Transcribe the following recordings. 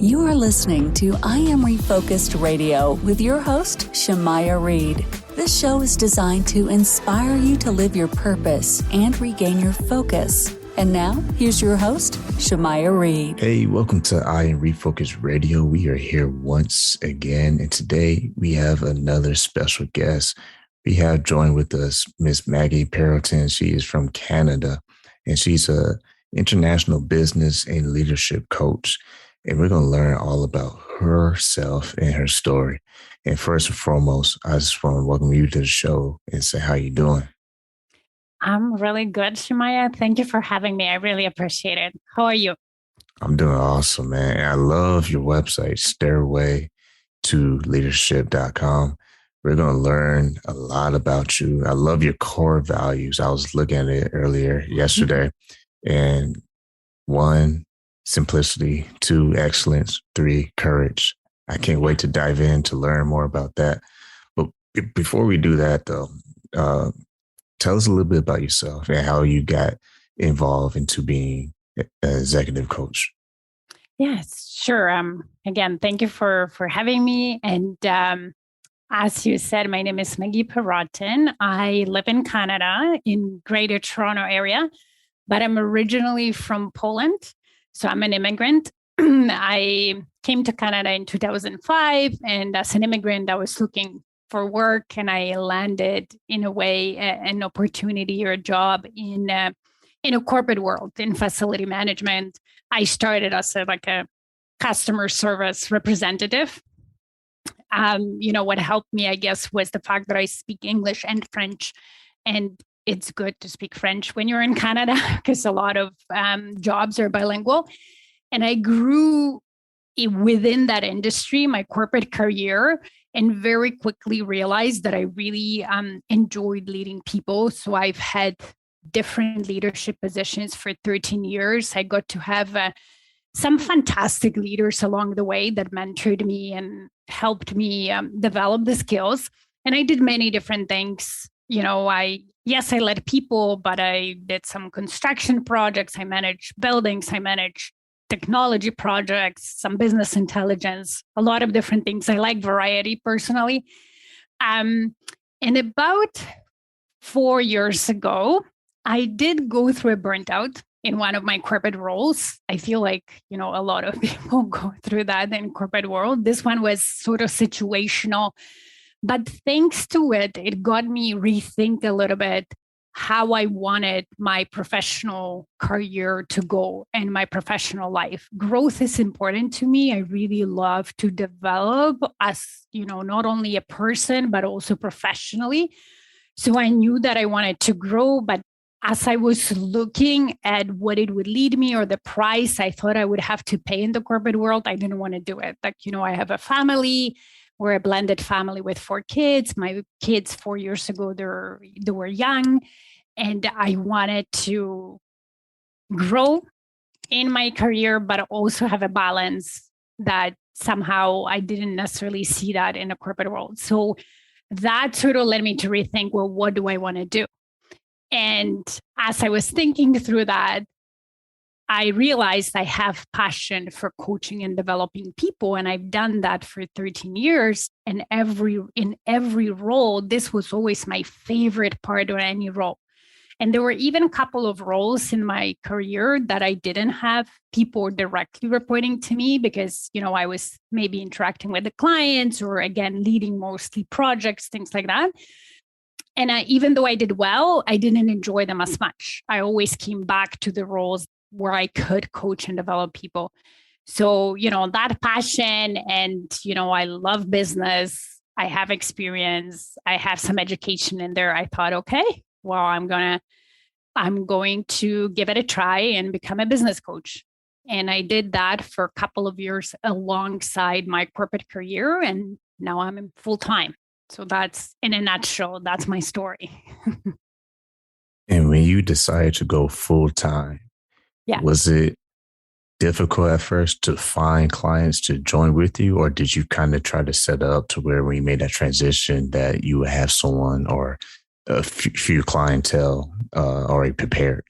You are listening to I Am Refocused Radio with your host, Shamaya Reed. This show is designed to inspire you to live your purpose and regain your focus. And now, here's your host, Shamaya Reed. Hey, welcome to I Am Refocused Radio. We are here once again, and today we have another special guest. We have joined with us Miss Maggie Perotin. She is from Canada, and she's an international business and leadership coach. And we're going to learn all about herself and her story. And first and foremost, I just want to welcome you to the show and say, how you doing? I'm really good, Shamaya. Thank you for having me. I really appreciate it. How are you? I'm doing awesome, man. I love your website, Stairway to Leadership.com. We're going to learn a lot about you. I love your core values. I was looking at it earlier yesterday. And 1, simplicity. 2, excellence. 3, courage. I can't wait to dive in to learn more about that. But before we do that, though, tell us a little bit about yourself and how you got involved into being an executive coach. Yes, sure. Again, thank you for having me. And as you said, my name is Maggie Perotin. I live in Canada, in Greater Toronto area, but I'm originally from Poland. So I'm an immigrant. I came to Canada in 2005. And as an immigrant, I was looking for work, and I landed in a way an opportunity or a job in a corporate world in facility management. I started as a customer service representative. What helped me, I guess, was the fact that I speak English and French, and it's good to speak French when you're in Canada because a lot of jobs are bilingual. And I grew within that industry, my corporate career, and very quickly realized that I really enjoyed leading people. So I've had different leadership positions for 13 years. I got to have some fantastic leaders along the way that mentored me and helped me develop the skills. And I did many different things. I led people, but I did some construction projects. I managed buildings. I managed technology projects, some business intelligence, a lot of different things. I like variety personally. And about 4 years ago, I did go through a burnt out in one of my corporate roles. I feel like, a lot of people go through that in corporate world. This one was sort of situational, but thanks to it, it got me rethink a little bit how I wanted my professional career to go and my professional life. Growth is important to me. I really love to develop as, not only a person, but also professionally. So I knew that I wanted to grow, but as I was looking at what it would lead me or the price I thought I would have to pay in the corporate world, I didn't want to do it. I have a family. We're a blended family with 4 kids. My kids 4 years ago, they were young, and I wanted to grow in my career, but also have a balance that somehow I didn't necessarily see that in the corporate world. So that sort of led me to rethink, well, what do I want to do? And as I was thinking through that, I realized I have passion for coaching and developing people. And I've done that for 13 years. And in every role, this was always my favorite part of any role. And there were even a couple of roles in my career that I didn't have people directly reporting to me because, I was maybe interacting with the clients or, again, leading mostly projects, things like that. And even though I did well, I didn't enjoy them as much. I always came back to the roles where I could coach and develop people. So, that passion and, I love business. I have experience. I have some education in there. I thought, okay, well, I'm going to give it a try and become a business coach. And I did that for a couple of years alongside my corporate career. And now I'm in full time. So that's, in a nutshell, that's my story. And when you decided to go full time, was it difficult at first to find clients to join with you? Or did you kind of try to set up to where when you made that transition that you would have someone or a few clientele already prepared?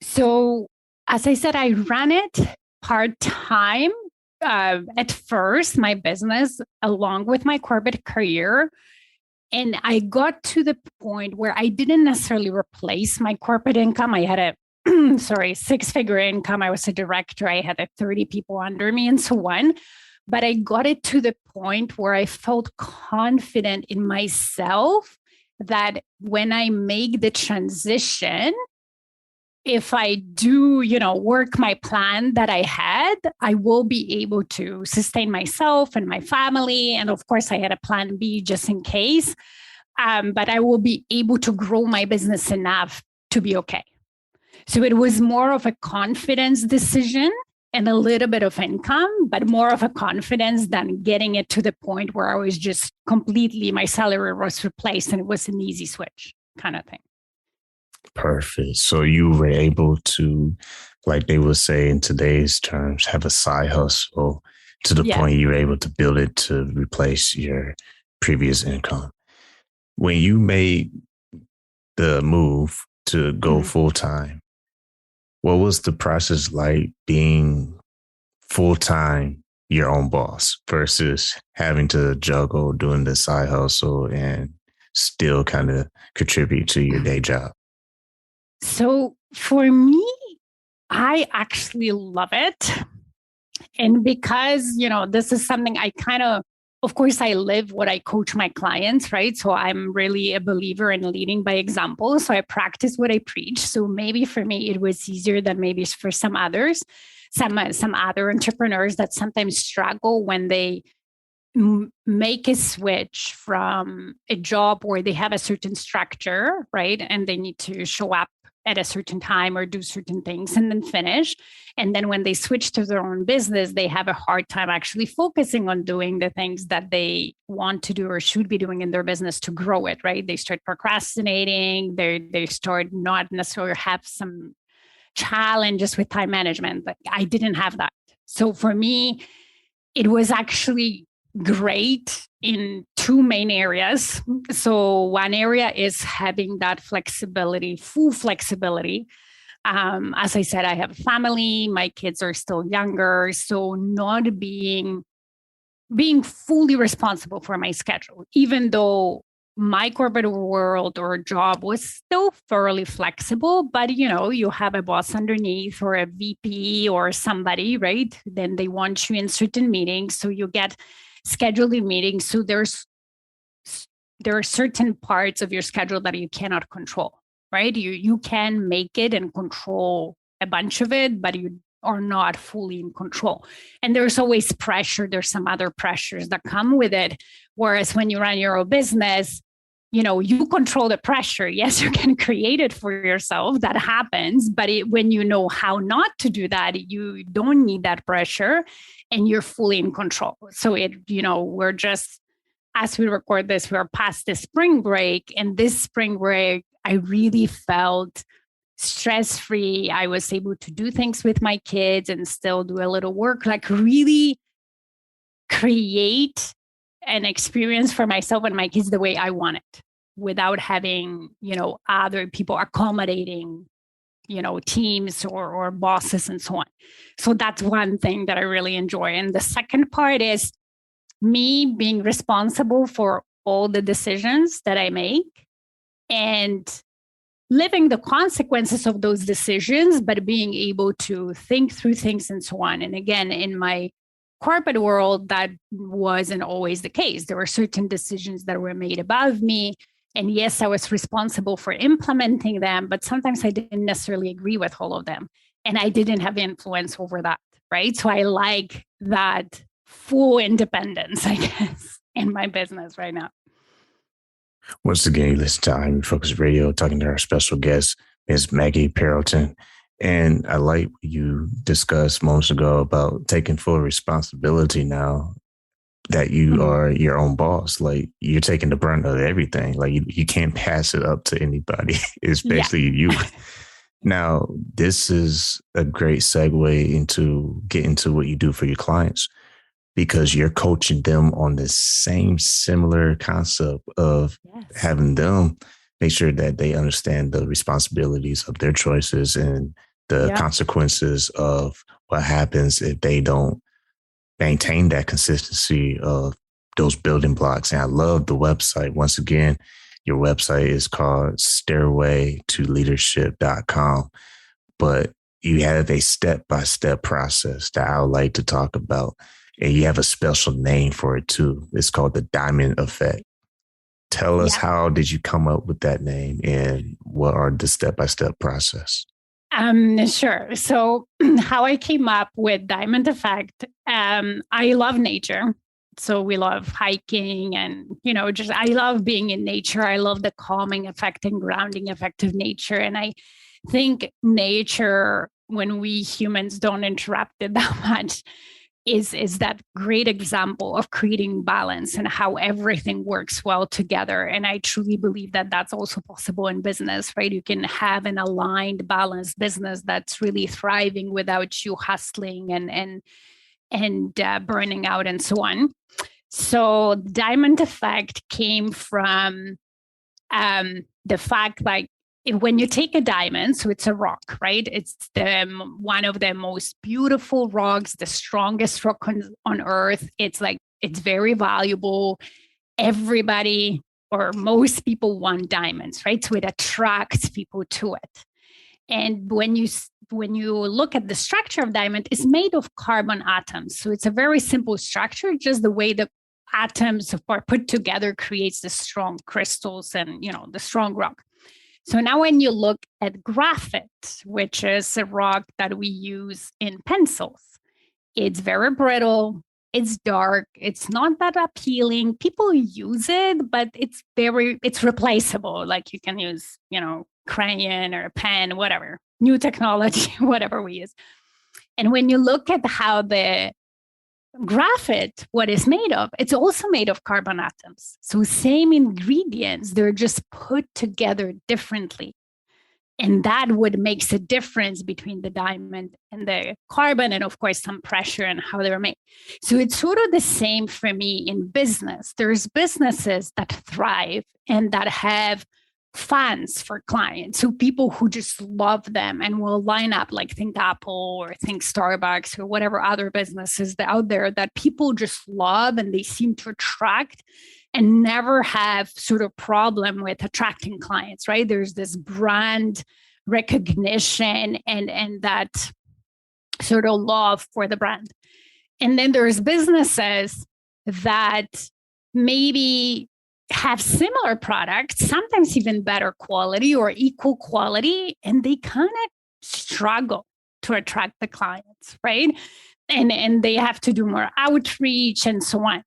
So as I said, I ran it part-time at first my business along with my corporate career. And I got to the point where I didn't necessarily replace my corporate income. I had a 6-figure income. I was a director. I had 30 people under me and so on. But I got it to the point where I felt confident in myself that when I make the transition, if I do, work my plan that I had, I will be able to sustain myself and my family. And of course, I had a plan B just in case. But I will be able to grow my business enough to be okay. So it was more of a confidence decision and a little bit of income, but more of a confidence than getting it to the point where I was just completely, my salary was replaced and it was an easy switch kind of thing. Perfect. So you were able to, like they would say in today's terms, have a side hustle to the point you were able to build it to replace your previous income. When you made the move to go full time, what was the process like being full time your own boss versus having to juggle doing the side hustle and still kind of contribute to your day job? So for me, I actually love it. And because, this is something I of course, I live what I coach my clients, right? So I'm really a believer in leading by example. So I practice what I preach. So maybe for me, it was easier than maybe for some others, some other entrepreneurs that sometimes struggle when they make a switch from a job where they have a certain structure, right? And they need to show up at a certain time or do certain things and then finish. And then when they switch to their own business, they have a hard time actually focusing on doing the things that they want to do or should be doing in their business to grow it, right? They start procrastinating. They start not necessarily have some challenges with time management. But I didn't have that. So for me, it was actually great in two main areas. So one area is having that flexibility, full flexibility. As I said, I have a family, my kids are still younger. So not being fully responsible for my schedule, even though my corporate world or job was still fairly flexible, but you have a boss underneath or a VP or somebody, right? Then they want you in certain meetings. So you get scheduling meetings. So there are certain parts of your schedule that you cannot control, right? You can make it and control a bunch of it, but you are not fully in control. And there's always pressure. There's some other pressures that come with it. Whereas when you run your own business, you control the pressure. Yes, you can create it for yourself. That happens. But when you know how not to do that, you don't need that pressure and you're fully in control. So we're just, as we record this, we're past the spring break. And this spring break, I really felt stress-free. I was able to do things with my kids and still do a little work, like really create an experience for myself and my kids the way I want it without having, other people accommodating, teams or bosses and so on. So that's one thing that I really enjoy. And the second part is me being responsible for all the decisions that I make and living the consequences of those decisions, but being able to think through things and so on. And again, in my corporate world, that wasn't always the case. There were certain decisions that were made above me. And yes, I was responsible for implementing them, but sometimes I didn't necessarily agree with all of them. And I didn't have influence over that, right? So I like that full independence, I guess, in my business right now. Once again, you listen to I'm Focus Radio, talking to our special guest, Ms. Maggie Perotin. And I like what you discussed moments ago about taking full responsibility now that you are your own boss. Like you're taking the brunt of everything. Like you can't pass it up to anybody, especially you. Now, this is a great segue into getting to what you do for your clients, because you're coaching them on the same similar concept of having them make sure that they understand the responsibilities of their choices and the consequences of what happens if they don't maintain that consistency of those building blocks. And I love the website. Once again, your website is called stairway-to-leadership.com, but you have a step-by-step process that I would like to talk about. And you have a special name for it too. It's called the Diamond Effect. Tell us, how did you come up with that name and what are the step-by-step process? Sure. So how I came up with Diamond Effect, I love nature. So we love hiking and, I love being in nature. I love the calming effect and grounding effect of nature. And I think nature, when we humans don't interrupt it that much, is that great example of creating balance and how everything works well together. And I truly believe that that's also possible in business, right? You can have an aligned, balanced business that's really thriving without you hustling and burning out and so on. So Diamond Effect came from the fact, like, when you take a diamond, so it's a rock, right? It's one of the most beautiful rocks, the strongest rock on earth. It's very valuable. Everybody or most people want diamonds, right? So it attracts people to it. And when you look at the structure of diamond, it's made of carbon atoms. So it's a very simple structure, just the way the atoms are put together creates the strong crystals and, the strong rock. So now when you look at graphite, which is a rock that we use in pencils, it's very brittle, it's dark, it's not that appealing. People use it, but it's replaceable. Like you can use, crayon or a pen, whatever, new technology, whatever we use. And when you look at how the graphite, what is made of, it's also made of carbon atoms. So same ingredients, they're just put together differently. And that what makes a difference between the diamond and the carbon, and of course, some pressure and how they're made. So it's sort of the same for me in business. There's businesses that thrive and that have fans for clients. So people who just love them and will line up, like think Apple or think Starbucks or whatever other businesses out there that people just love and they seem to attract and never have sort of problem with attracting clients, right? There's this brand recognition and that sort of love for the brand. And then there's businesses that maybe have similar products, sometimes even better quality or equal quality, and they kind of struggle to attract the clients, right? And they have to do more outreach and so on.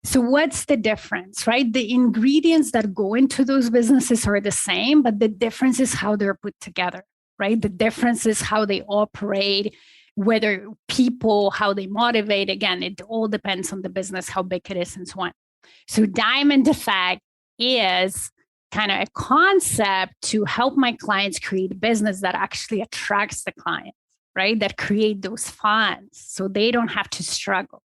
So what's the difference, right? The ingredients that go into those businesses are the same, but the difference is how they're put together, right? The difference is how they operate, whether people, how they motivate. Again, it all depends on the business, how big it is and so on. So Diamond Effect is kind of a concept to help my clients create a business that actually attracts the clients, right? That create those funds so they don't have to struggle.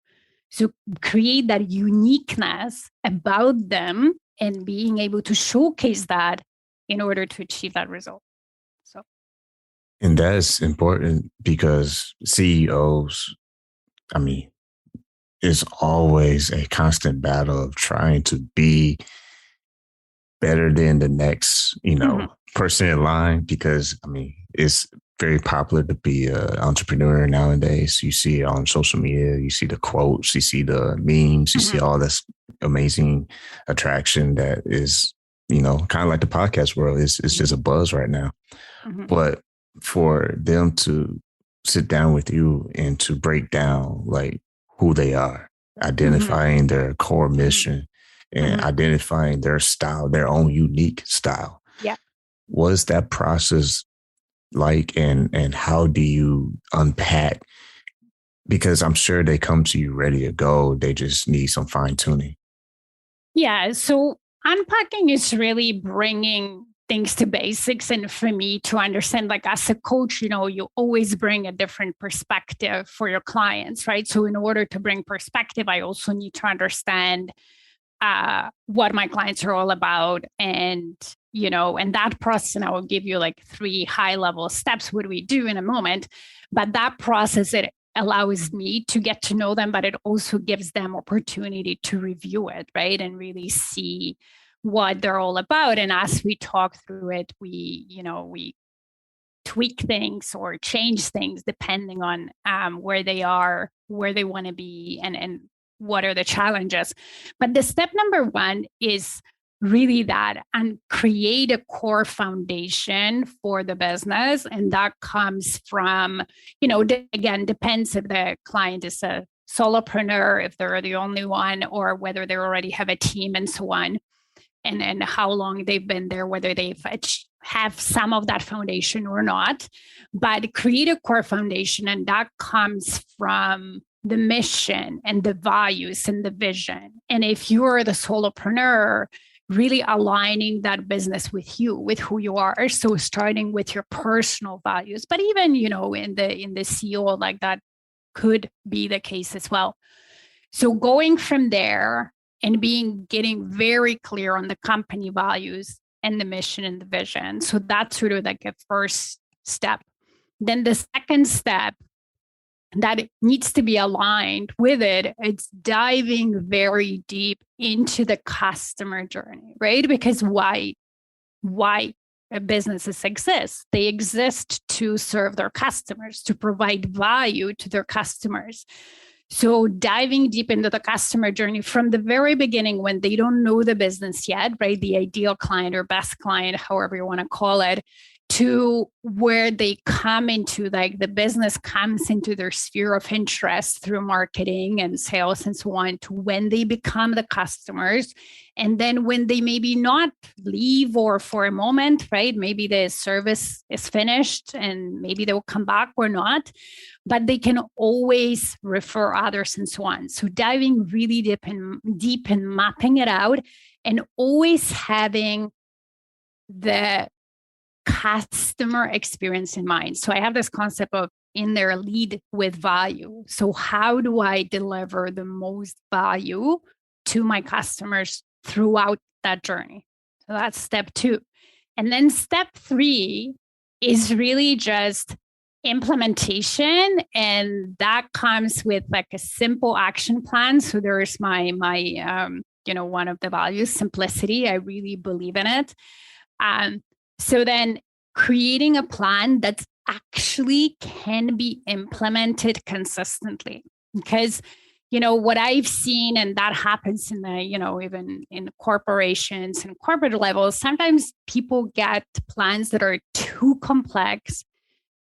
So create that uniqueness about them and being able to showcase that in order to achieve that result. And that's important because CEOs, it's always a constant battle of trying to be better than the next, person in line, because it's very popular to be an entrepreneur nowadays. You see it on social media, you see the quotes, you see the memes, you see all this amazing attraction that is, kind of like the podcast world. It's just a buzz right now. But for them to sit down with you and to break down like who they are, identifying their core mission and identifying their style, their own unique style. Yeah. What is that process like, and how do you unpack? Because I'm sure they come to you ready to go. They just need some fine tuning. Yeah. So unpacking is really bringing things to basics. And for me to understand, like as a coach, you always bring a different perspective for your clients, right? So in order to bring perspective, I also need to understand what my clients are all about. And that process, and I will give you like 3 high level steps, what we do in a moment. But that process, it allows me to get to know them, but it also gives them opportunity to review it, right? And really see what they're all about. And as we talk through it, we tweak things or change things depending on where they are, where they want to be, and what are the challenges. But the step number one is really that, and create a core foundation for the business. And that comes from, again, depends if the client is a solopreneur, if they're the only one, or whether they already have a team and so on. And how long they've been there, whether they've have some of that foundation or not. But create a core foundation, and that comes from the mission and the values and the vision. And if you're the solopreneur, really aligning that business with you, with who you are. So starting with your personal values, but even, in the CEO, like that could be the case as well. So going from there and getting very clear on the company values and the mission and the vision. So that's sort of like a first step. Then the second step that it needs to be aligned with it's diving very deep into the customer journey, right? Because why businesses exist? They exist to serve their customers, to provide value to their customers. So diving deep into the customer journey from the very beginning, when they don't know the business yet, right? The ideal client or best client, however you want to call it, to where they come into, like the business comes into their sphere of interest through marketing and sales and so on, to when they become the customers. And then when they maybe not leave, or for a moment, right? Maybe the service is finished and maybe they will come back or not, but they can always refer others and so on. So diving really deep and mapping it out, and always having the customer experience in mind. So I have this concept of in there, lead with value. So how do I deliver the most value to my customers throughout that journey? So that's step 2. And then step 3 is really just implementation. And that comes with like a simple action plan. So there's my one of the values, simplicity. I really believe in it. So then creating a plan that actually can be implemented consistently. Because, what I've seen, and that happens in the, even in corporations and corporate levels, sometimes people get plans that are too complex,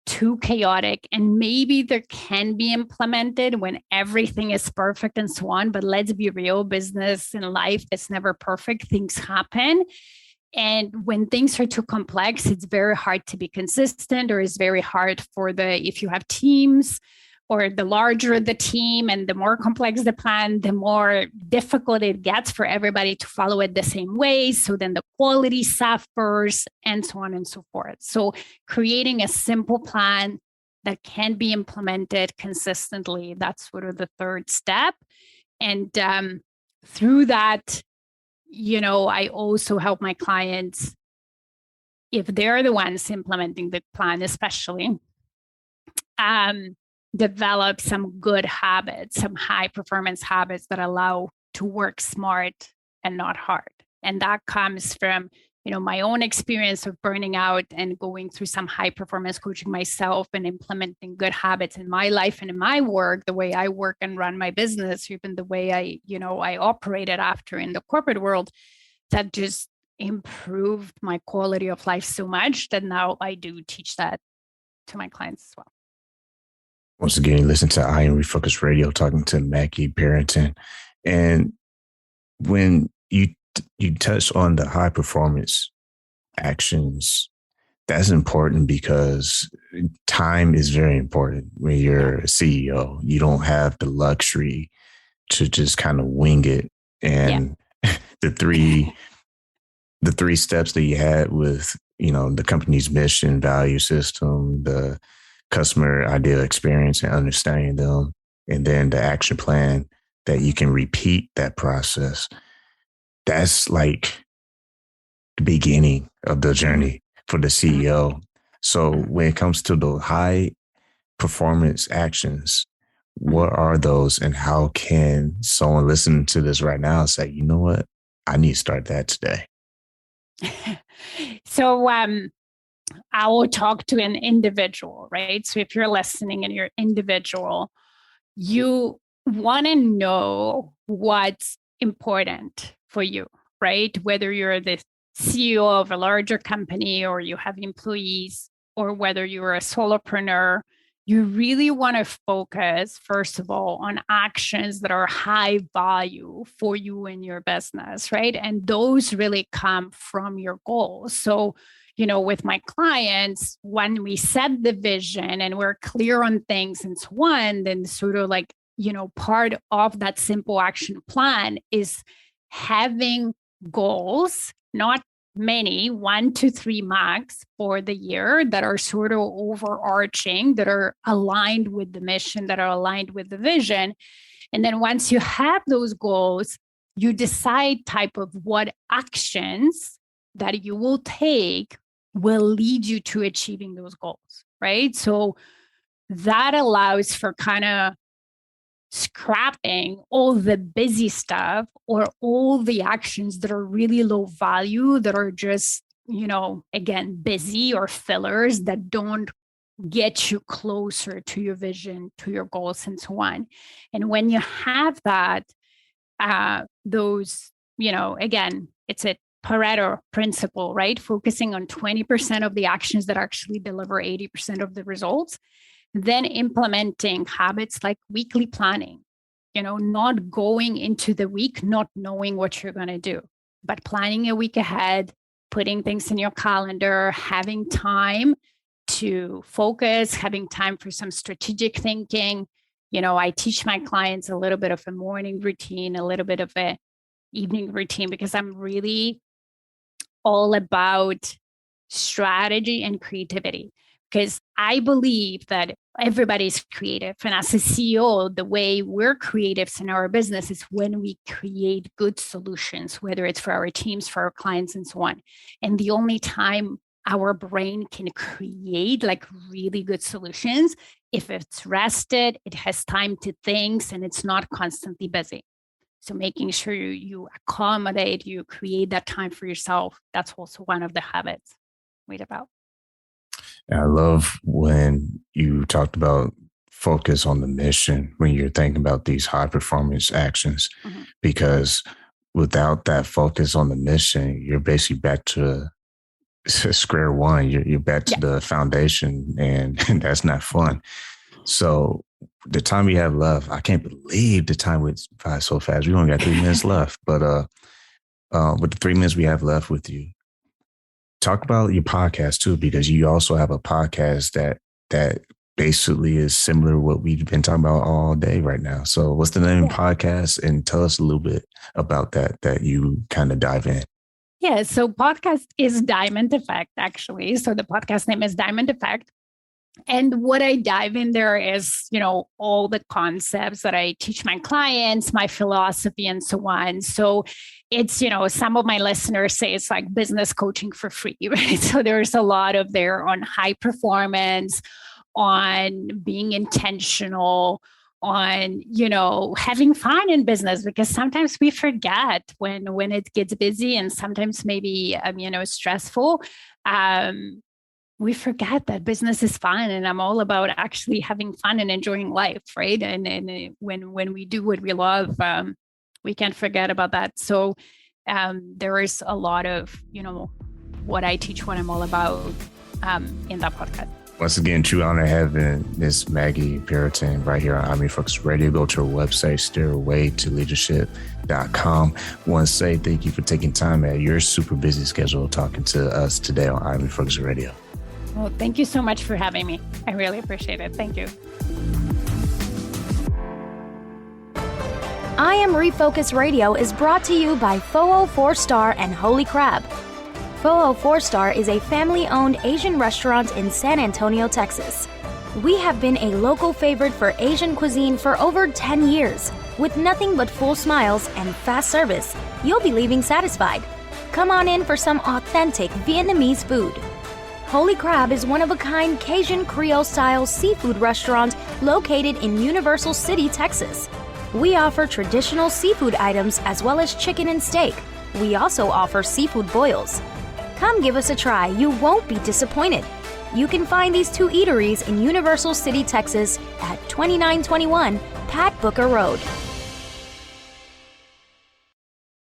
too chaotic, and maybe they can be implemented when everything is perfect and so on. But let's be real, business and life is never perfect. Things happen. And when things are too complex, it's very hard to be consistent, or it's very hard if you have teams, or the larger the team and the more complex the plan, the more difficult it gets for everybody to follow it the same way. So then the quality suffers and so on and so forth. So creating a simple plan that can be implemented consistently, that's sort of the third step. And through that, I also help my clients, if they're the ones implementing the plan, especially, develop some good habits, some high performance habits that allow to work smart and not hard. And that comes from, my own experience of burning out and going through some high performance coaching myself, and implementing good habits in my life and in my work, the way I work and run my business, even the way I operated after in the corporate world, that just improved my quality of life so much that now I do teach that to my clients as well. Once again, you listen to I Am Refocused Radio, talking to Maggie Perotin. And when you touch on the high performance actions, that's important, because time is very important. When you're a CEO, you don't have the luxury to just kind of wing it. And the three steps that you had with, the company's mission, value system, the customer ideal experience and understanding them, and then the action plan that you can repeat that process. That's like the beginning of the journey for the CEO. So when it comes to the high performance actions, what are those, and how can someone listening to this right now say, you know what, I need to start that today? So I will talk to an individual, right? So if you're listening and you're individual, you want to know what's important for you, right? Whether you're the CEO of a larger company or you have employees, or whether you're a solopreneur, you really want to focus, first of all, on actions that are high value for you and your business, right? And those really come from your goals. So, with my clients, when we set the vision and we're clear on things and so on, then sort of like, part of that simple action plan is having goals, not many, 1 to 3 max for the year, that are sort of overarching, that are aligned with the mission, that are aligned with the vision. And then once you have those goals, you decide type of what actions that you will take will lead you to achieving those goals, right? So that allows for kind of scrapping all the busy stuff or all the actions that are really low value, that are just, again, busy or fillers that don't get you closer to your vision, to your goals, and so on. And when you have that, those, again, it's a Pareto principle, right? Focusing on 20% of the actions that actually deliver 80% of the results. Then implementing habits like weekly planning, not going into the week, not knowing what you're going to do, but planning a week ahead, putting things in your calendar, having time to focus, having time for some strategic thinking. I teach my clients a little bit of a morning routine, a little bit of a evening routine, because I'm really all about strategy and creativity. Because I believe that everybody's creative. And as a CEO, the way we're creatives in our business is when we create good solutions, whether it's for our teams, for our clients, and so on. And the only time our brain can create like really good solutions, if it's rested, it has time to think, and it's not constantly busy. So making sure you accommodate, you create that time for yourself. That's also one of the habits we about. And I love when you talked about focus on the mission when you're thinking about these high performance actions, because without that focus on the mission, you're basically back to square one. You're back to the foundation, and that's not fun. So the time we have left, I can't believe the time went by so fast. We only got 3 minutes left, but with the 3 minutes we have left with you, talk about your podcast too, because you also have a podcast that basically is similar to what we've been talking about all day right now. So what's the name of the podcast? And tell us a little bit about that you kind of dive in. Yeah, so podcast is Diamond Effect, actually. So the podcast name is Diamond Effect. And what I dive in there is, all the concepts that I teach my clients, my philosophy, and so on. So it's, some of my listeners say it's like business coaching for free, right? So there's a lot of there on high performance, on being intentional, on, having fun in business, because sometimes we forget when it gets busy and sometimes maybe, stressful. We forget that business is fun, and I'm all about actually having fun and enjoying life, right? And when we do what we love, we can't forget about that. So there is a lot of, what I teach, what I'm all about in that podcast. Once again, true honor having Miss Maggie Perotin right here on I'm Refocused Radio. Go to her website, stairway-to-leadership.com. I want to say thank you for taking time out of your super busy schedule talking to us today on I'm Refocused Radio. Well, thank you so much for having me. I really appreciate it. Thank you. I Am Refocused Radio is brought to you by Foo 4-Star and Holy Crab. Foo 4-Star is a family-owned Asian restaurant in San Antonio, Texas. We have been a local favorite for Asian cuisine for over 10 years. With nothing but full smiles and fast service, you'll be leaving satisfied. Come on in for some authentic Vietnamese food. Holy Crab is one-of-a-kind Cajun Creole-style seafood restaurant located in Universal City, Texas. We offer traditional seafood items as well as chicken and steak. We also offer seafood boils. Come give us a try. You won't be disappointed. You can find these two eateries in Universal City, Texas at 2921 Pat Booker Road.